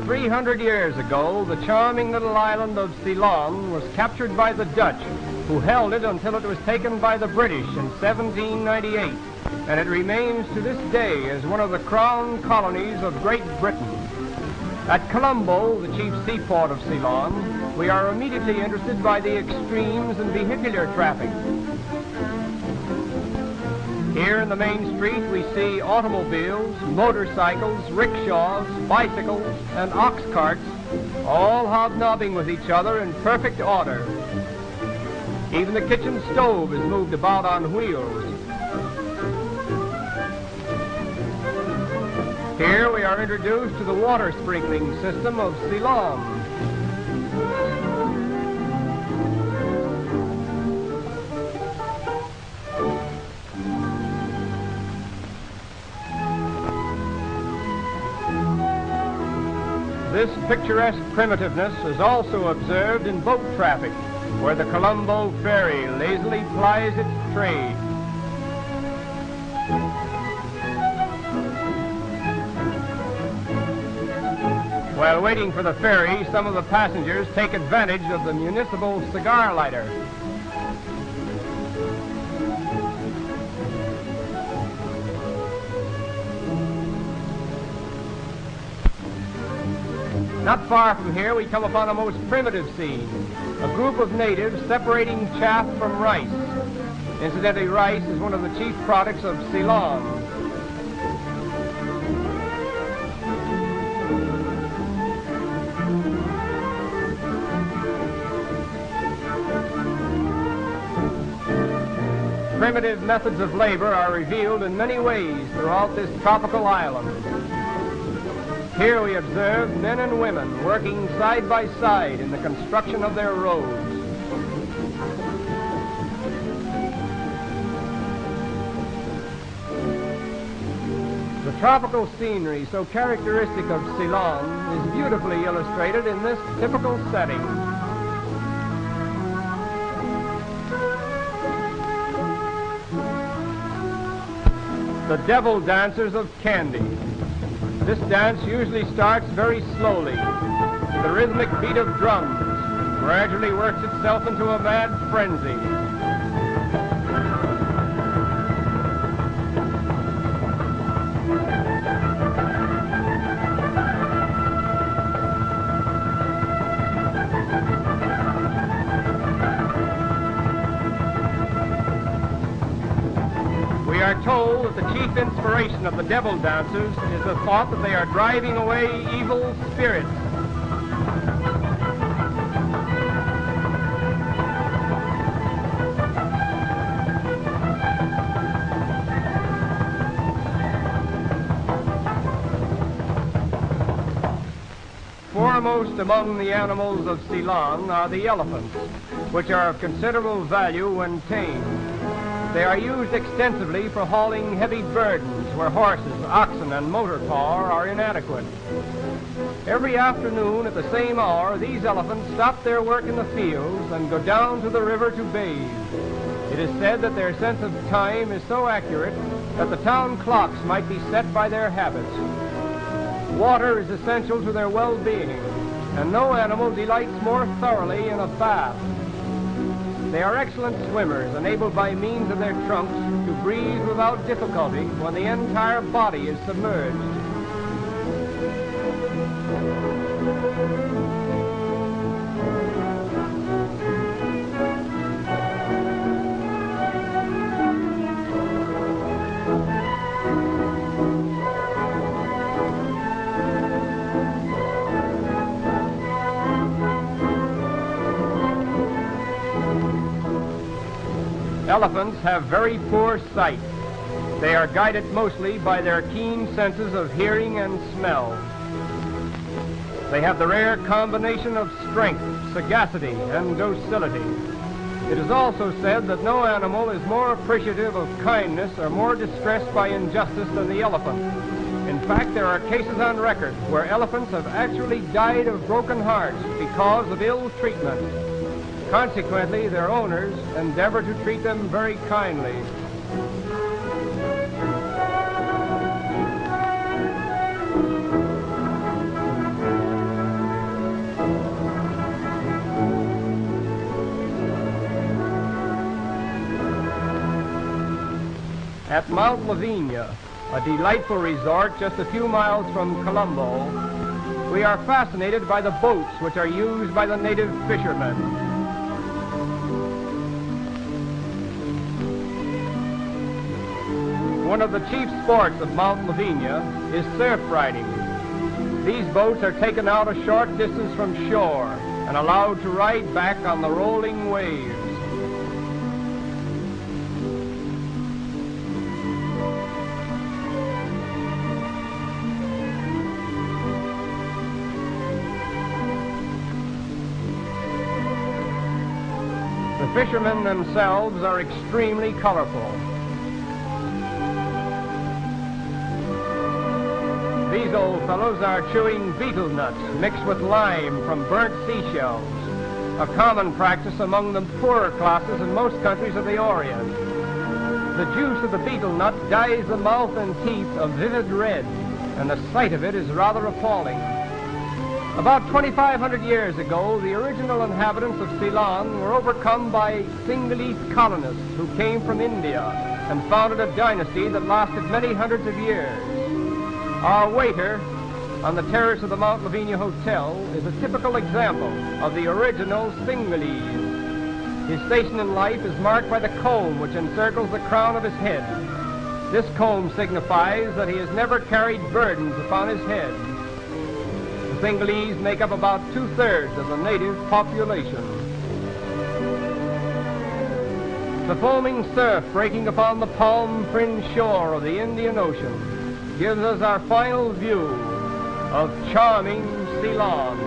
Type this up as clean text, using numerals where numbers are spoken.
300 years ago, the charming little island of Ceylon was captured by the Dutch, who held it until it was taken by the British in 1798, and it remains to this day as one of the crown colonies of Great Britain. At Colombo, the chief seaport of Ceylon, we are immediately interested by the extremes in vehicular traffic. Here in the main street we see automobiles, motorcycles, rickshaws, bicycles, and ox carts, all hobnobbing with each other in perfect order. Even the kitchen stove is moved about on wheels. Here we are introduced to the water sprinkling system of Ceylon. This picturesque primitiveness is also observed in boat traffic, where the Colombo ferry lazily plies its trade. While waiting for the ferry, some of the passengers take advantage of the municipal cigar lighter. Not far from here, we come upon a most primitive scene, a group of natives separating chaff from rice. Incidentally, rice is one of the chief products of Ceylon. Primitive methods of labor are revealed in many ways throughout this tropical island. Here we observe men and women working side by side in the construction of their roads. The tropical scenery so characteristic of Ceylon is beautifully illustrated in this typical setting. The devil dancers of Kandy. This dance usually starts very slowly. The rhythmic beat of drums gradually works itself into a mad frenzy. We are told that the chief inspiration of the devil dancers is the thought that they are driving away evil spirits. Foremost among the animals of Ceylon are the elephants, which are of considerable value when tamed. They are used extensively for hauling heavy burdens where horses, oxen, and motor power are inadequate. Every afternoon at the same hour, these elephants stop their work in the fields and go down to the river to bathe. It is said that their sense of time is so accurate that the town clocks might be set by their habits. Water is essential to their well-being, and no animal delights more thoroughly in a bath. They are excellent swimmers, enabled by means of their trunks to breathe without difficulty when the entire body is submerged. Elephants have very poor sight. They are guided mostly by their keen senses of hearing and smell. They have the rare combination of strength, sagacity, and docility. It is also said that no animal is more appreciative of kindness or more distressed by injustice than the elephant. In fact, there are cases on record where elephants have actually died of broken hearts because of ill treatment. Consequently, their owners endeavor to treat them very kindly. At Mount Lavinia, a delightful resort just a few miles from Colombo, we are fascinated by the boats which are used by the native fishermen. One of the chief sports of Mount Lavinia is surf riding. These boats are taken out a short distance from shore and allowed to ride back on the rolling waves. The fishermen themselves are extremely colorful. These old fellows are chewing betel nuts mixed with lime from burnt seashells, a common practice among the poorer classes in most countries of the Orient. The juice of the betel nut dyes the mouth and teeth a vivid red, and the sight of it is rather appalling. About 2,500 years ago, the original inhabitants of Ceylon were overcome by Sinhalese colonists who came from India and founded a dynasty that lasted many hundreds of years. Our waiter on the terrace of the Mount Lavinia Hotel is a typical example of the original Sinhalese. His station in life is marked by the comb which encircles the crown of his head. This comb signifies that he has never carried burdens upon his head. The Sinhalese make up about 2/3 of the native population. The foaming surf breaking upon the palm-fringed shore of the Indian Ocean gives us our final view of charming Ceylon.